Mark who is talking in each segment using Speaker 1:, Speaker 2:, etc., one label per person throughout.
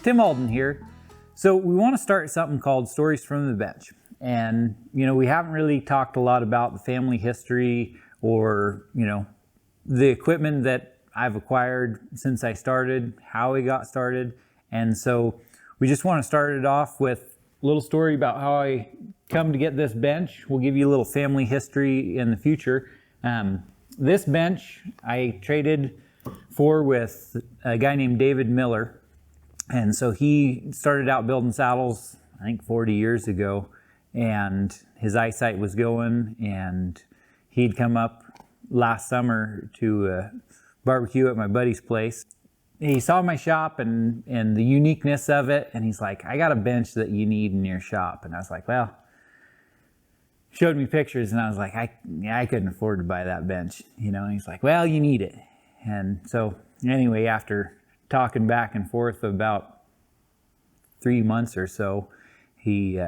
Speaker 1: Tim Alden here. So we want to start something called Stories from the Bench. And, we haven't really talked a lot about the family history or, the equipment that I've acquired since I started, how we got started. And so we just want to start it off with a little story about how I come to get this bench. We'll give you a little family history in the future. This bench I traded for with a guy named David Miller. And so he started out building saddles, I think 40 years ago, and his eyesight was going, and he'd come up last summer to barbecue at my buddy's place. He saw my shop and the uniqueness of it, and he's like, I got a bench that you need in your shop. And I was like, well, showed me pictures, and I was like, I couldn't afford to buy that bench, and he's like, well, you need it. And so anyway, after talking back and forth about 3 months or so, he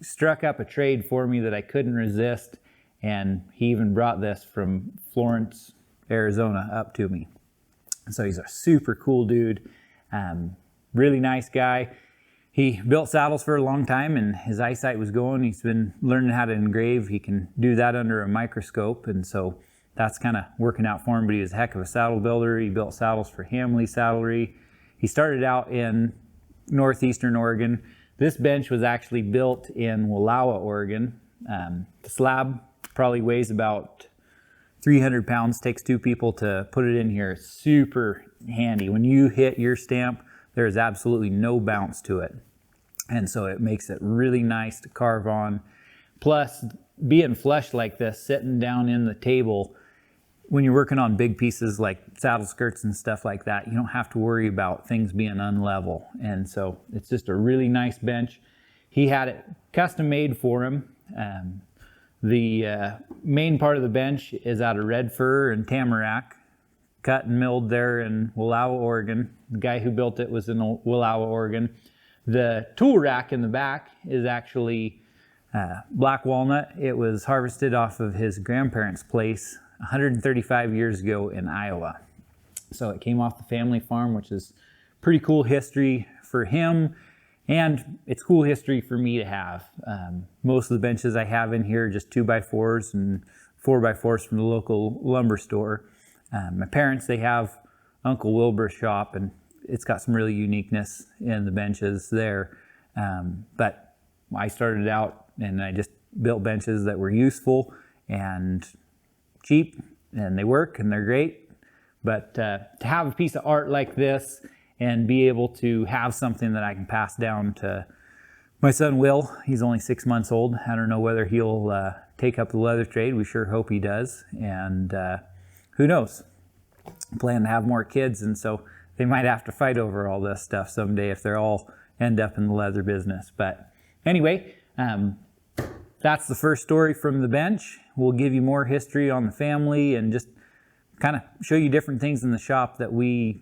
Speaker 1: struck up a trade for me that I couldn't resist, and he even brought this from Florence, Arizona up to me. So he's a super cool dude, really nice guy. He built saddles for a long time, and his eyesight was going. He's been learning how to engrave. He can do that under a microscope, and so that's kind of working out for him, but he was a heck of a saddle builder. He built saddles for Hamley Saddlery. He started out in northeastern Oregon. This bench was actually built in Wallowa, Oregon. The slab probably weighs about 300 pounds, takes 2 people to put it in here. It's super handy. When you hit your stamp, there is absolutely no bounce to it. And so it makes it really nice to carve on. Plus, being flush like this, sitting down in the table, when you're working on big pieces like saddle skirts and stuff like that, you don't have to worry about things being unlevel. And so it's just a really nice bench. He had it custom made for him. The main part of the bench is out of red fir and tamarack, cut and milled there in Wallowa, Oregon. The guy who built it was in Wallowa, Oregon. The tool rack in the back is actually black walnut. It was harvested off of his grandparents' place 135 years ago in Iowa. So it came off the family farm, which is pretty cool history for him, and it's cool history for me to have. Most of the benches I have in here are just 2x4s and 4x4s from the local lumber store. My parents, they have Uncle Wilbur's shop, and it's got some really uniqueness in the benches there. But I started out and I just built benches that were useful and cheap, and they work and they're great. But to have a piece of art like this and be able to have something that I can pass down to my son Will, he's only 6 months old. I don't know whether he'll take up the leather trade. We sure hope he does. And who knows? I plan to have more kids, and so they might have to fight over all this stuff someday if they're all end up in the leather business. But anyway, that's the first story from the bench. We'll give you more history on the family and just kind of show you different things in the shop that we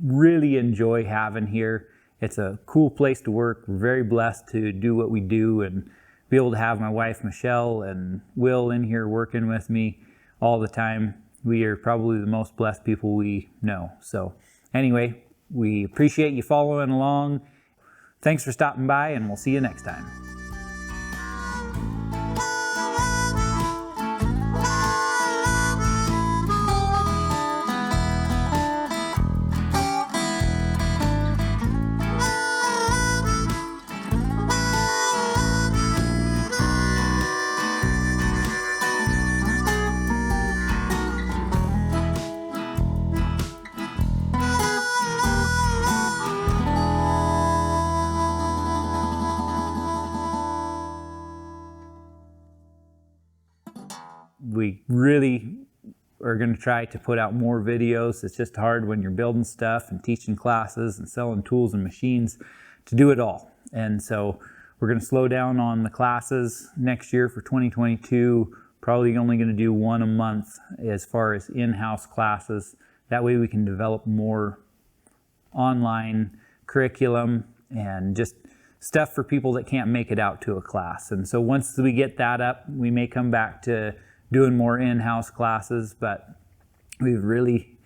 Speaker 1: really enjoy having here. It's a cool place to work. We're very blessed to do what we do and be able to have my wife Michelle and Will in here working with me all the time. We are probably the most blessed people we know. So anyway, we appreciate you following along. Thanks for stopping by, and we'll see you next time. We really are going to try to put out more videos. It's just hard when you're building stuff and teaching classes and selling tools and machines to do it all. And so we're going to slow down on the classes next year for 2022. Probably only going to do 1 a month as far as in-house classes. That way we can develop more online curriculum and just stuff for people that can't make it out to a class. And so once we get that up, we may come back to doing more in-house classes, but we've really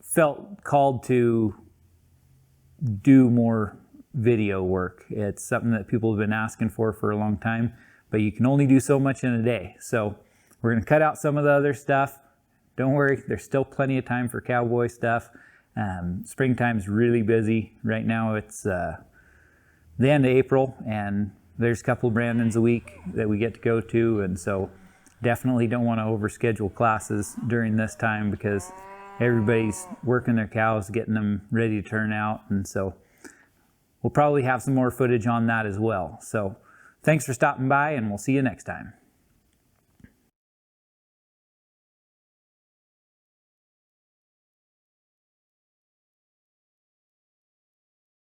Speaker 1: felt called to do more video work. It's something that people have been asking for a long time, but you can only do so much in a day. So we're going to cut out some of the other stuff. Don't worry, there's still plenty of time for cowboy stuff. Springtime's really busy. Right now it's the end of April, and there's a couple of Brandons a week that we get to go to, and so definitely don't want to overschedule classes during this time because everybody's working their cows, getting them ready to turn out, and so we'll probably have some more footage on that as well. So thanks for stopping by, and we'll see you next time.